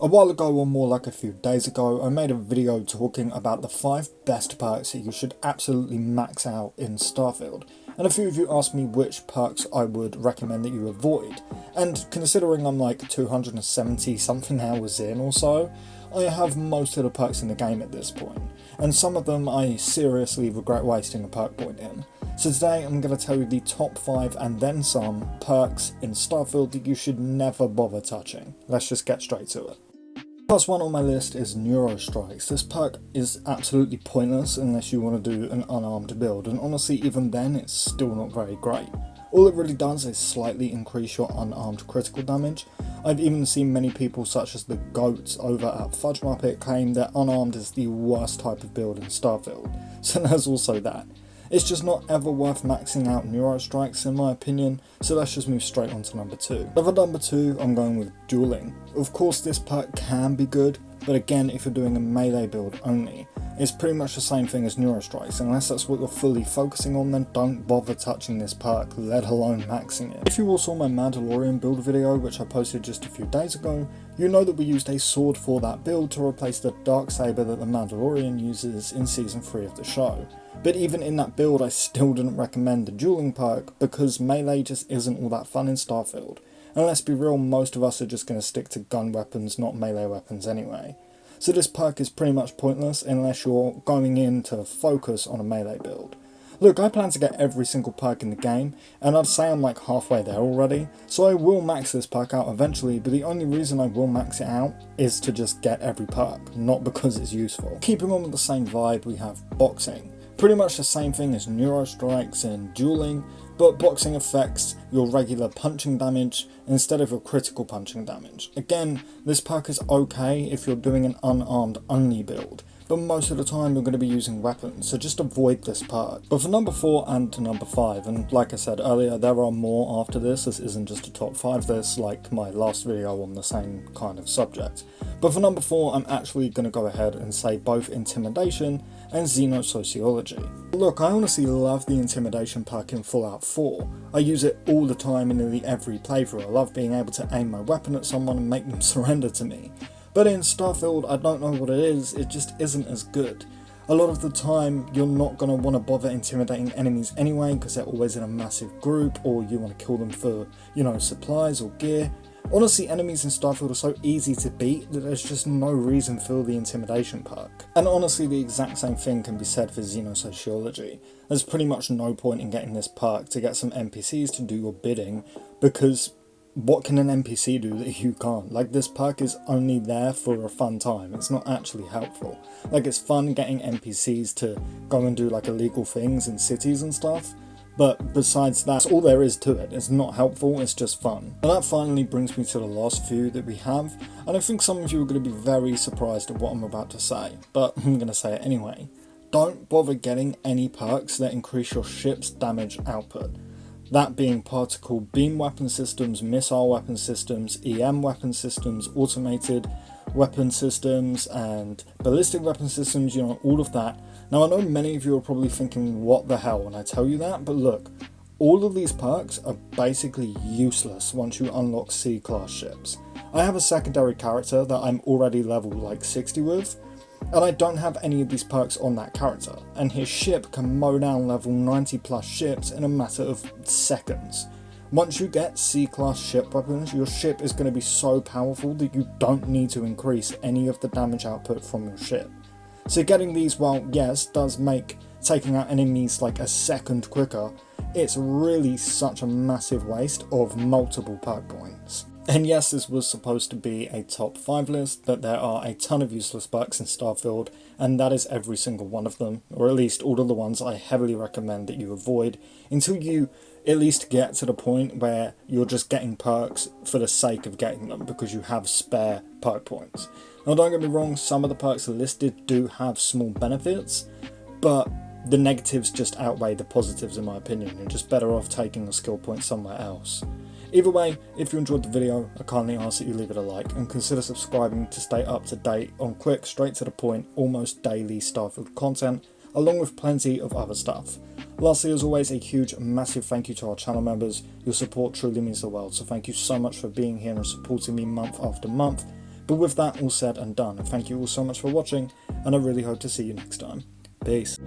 A while ago, or more like a few days ago, I made a video talking about the 5 best perks that you should absolutely max out in Starfield, and a few of you asked me which perks I would recommend that you avoid, and considering I'm like 270 something hours in or so, I have most of the perks in the game at this point, and some of them I seriously regret wasting a perk point in. So today I'm going to tell you the top 5 and then some perks in Starfield that you should never bother touching. Let's just get straight to it. First one on my list is Neuro Strikes. This perk is absolutely pointless unless you want to do an unarmed build, and honestly even then it's still not very great. All it really does is slightly increase your unarmed critical damage. I've even seen many people such as the goats over at Fudge Muppet claim that unarmed is the worst type of build in Starfield, so there's also that. It's just not ever worth maxing out Neuro Strikes in my opinion, so let's just move straight on to number 2. Over number 2, I'm going with Dueling. Of course this perk can be good, but again if you're doing a melee build only, it's pretty much the same thing as Neuro Strikes. Unless that's what you're fully focusing on, then don't bother touching this perk, let alone maxing it. If you all saw my Mandalorian build video, which I posted just a few days ago, you know that we used a sword for that build to replace the Darksaber that the Mandalorian uses in season 3 of the show. But even in that build I still didn't recommend the dueling perk because melee just isn't all that fun in Starfield. And let's be real, most of us are just going to stick to gun weapons, not melee weapons anyway. So this perk is pretty much pointless unless you're going in to focus on a melee build. Look, I plan to get every single perk in the game, and I'd say I'm like halfway there already, so I will max this perk out eventually, but the only reason I will max it out is to just get every perk, not because it's useful. Keeping on with the same vibe, we have Boxing. Pretty much the same thing as Neuro Strikes and Dueling, but Boxing affects your regular punching damage instead of your critical punching damage. Again, this perk is okay if you're doing an unarmed only build, but most of the time you're going to be using weapons, so just avoid this perk. But for number 4 and number 5, and like I said earlier, there are more after this isn't just a top 5 list like my last video on the same kind of subject. But for number 4, I'm actually going to go ahead and say both Intimidation and Xenosociology. Look, I honestly love the Intimidation perk in Fallout 4. I use it all the time in nearly every playthrough. I love being able to aim my weapon at someone and make them surrender to me. But in Starfield, I don't know what it is just isn't as good. A lot of the time, you're not going to want to bother intimidating enemies anyway because they're always in a massive group, or you want to kill them for, supplies or gear. Honestly, enemies in Starfield are so easy to beat that there's just no reason for the Intimidation perk. And honestly, the exact same thing can be said for Xenosociology. There's pretty much no point in getting this perk to get some NPCs to do your bidding, because what can an NPC do that you can't? Like, this perk is only there for a fun time, it's not actually helpful. Like, it's fun getting NPCs to go and do like illegal things in cities and stuff, but besides that, that's all there is to it. It's not helpful, it's just fun. And that finally brings me to the last few that we have, and I think some of you are going to be very surprised at what I'm about to say, but I'm going to say it anyway. Don't bother getting any perks that increase your ship's damage output. That being particle beam weapon systems, missile weapon systems, EM weapon systems, automated weapon systems, and ballistic weapon systems, all of that. Now I know many of you are probably thinking, what the hell when I tell you that, but look, all of these perks are basically useless once you unlock C-class ships. I have a secondary character that I'm already level like 60 with, and I don't have any of these perks on that character, and his ship can mow down level 90 plus ships in a matter of seconds. Once you get C-class ship weapons, your ship is going to be so powerful that you don't need to increase any of the damage output from your ship. So getting these, while yes, does make taking out enemies like a second quicker, it's really such a massive waste of multiple perk points. And yes, this was supposed to be a top 5 list, but there are a ton of useless perks in Starfield, and that is every single one of them, or at least all of the ones I heavily recommend that you avoid, until you at least get to the point where you're just getting perks for the sake of getting them, because you have spare perk points. Now don't get me wrong, some of the perks listed do have small benefits, but the negatives just outweigh the positives in my opinion. You're just better off taking the skill points somewhere else. Either way, if you enjoyed the video, I kindly ask that you leave it a like and consider subscribing to stay up to date on quick, straight to the point, almost daily Starfield content, along with plenty of other stuff. Lastly, as always, a huge, massive thank you to our channel members. Your support truly means the world, so thank you so much for being here and supporting me month after month. But with that all said and done, thank you all so much for watching, and I really hope to see you next time. Peace.